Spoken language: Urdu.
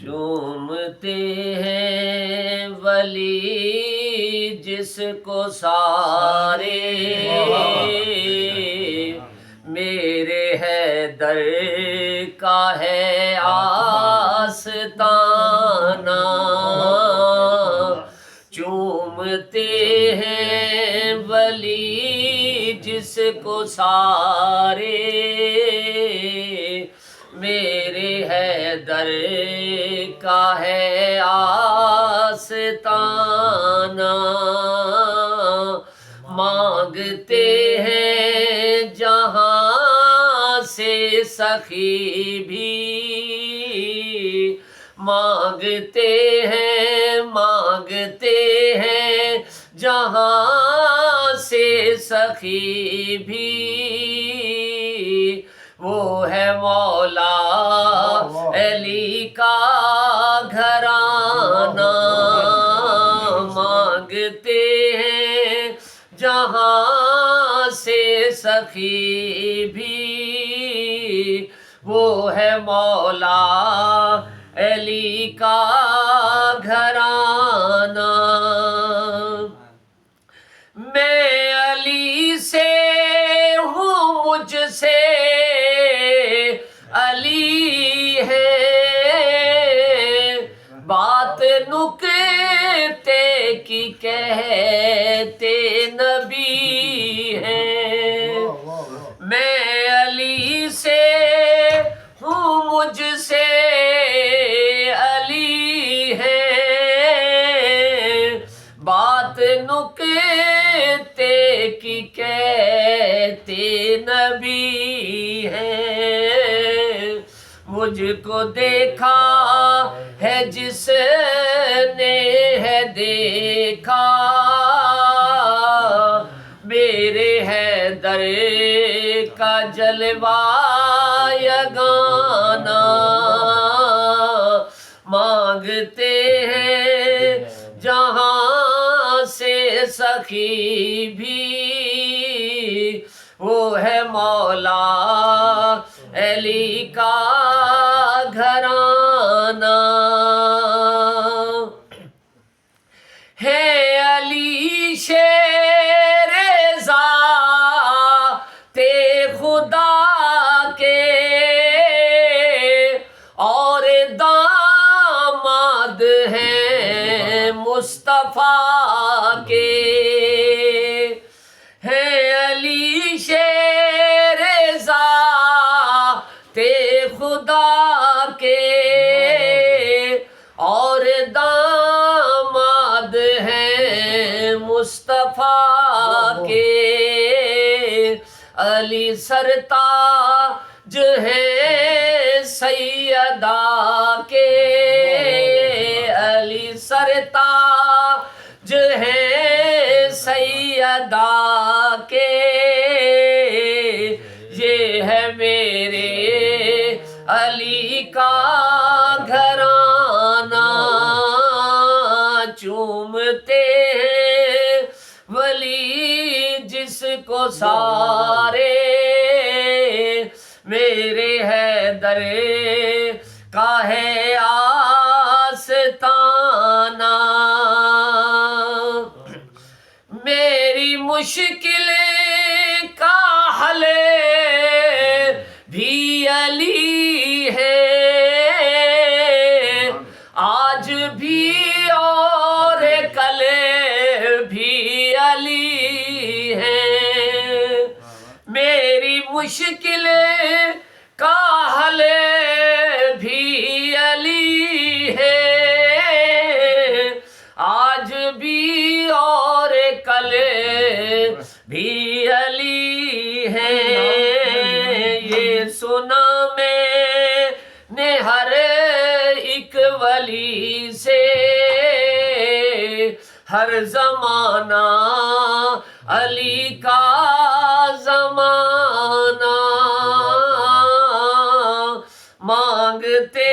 چومتے ہیں ولی جس کو سارے، میرے حیدر کا ہے آستانہ۔ چومتے ہیں ولی جس کو سارے، میرے حیدر کا ہے آستانہ۔ مانگتے ہیں جہاں سے سخی بھی، مانگتے ہیں جہاں سے سخی بھی، وہ ہے مولا علی کا گھرانہ۔ مانگتے ہیں جہاں سے سخی بھی، وہ ہے مولا علی کا گھرانہ۔ میں علی سے ہوں، مجھ سے علی ہے، بات نکتے کی کہتے نبی ہیں۔ میں علی سے ہوں، مجھ سے علی ہے، بات نکتے کی کہتے نبی ہیں۔ مجھ کو دیکھا ہے جس نے ہے دیکھا، میرے حیدر کا جلوہ یگانہ۔ مانگتے ہیں جہاں سے سخی بھی، وہ ہے مولا علی کا گھرانہ۔ ہے علی شیر ذات خدا کے، اور داماد ہیں مصطفیٰ کے۔ ہے علی شیر ذات خدا کے، اور داماد ہیں مصطفیٰ کے۔ علی سرتاج ہے سیدہ کے، علی سرتاج ہے سیدہ کے، یہ ہے میرے علی کا گھرانہ۔ چومتے ہیں ولی جس کو سارے، میرے حیدر کا ہے آستانہ۔ میری مشکل کا حل بھی علی ہے، آج بھی اور کل بھی علی ہے۔ میری مشکل کا حل بھی علی ہے، آج بھی اور کل بھی علی ہے۔ یہ سنا میں نے ہر ایک ولی سے، ہر زمانہ علی کا زمانہ۔ مانگتے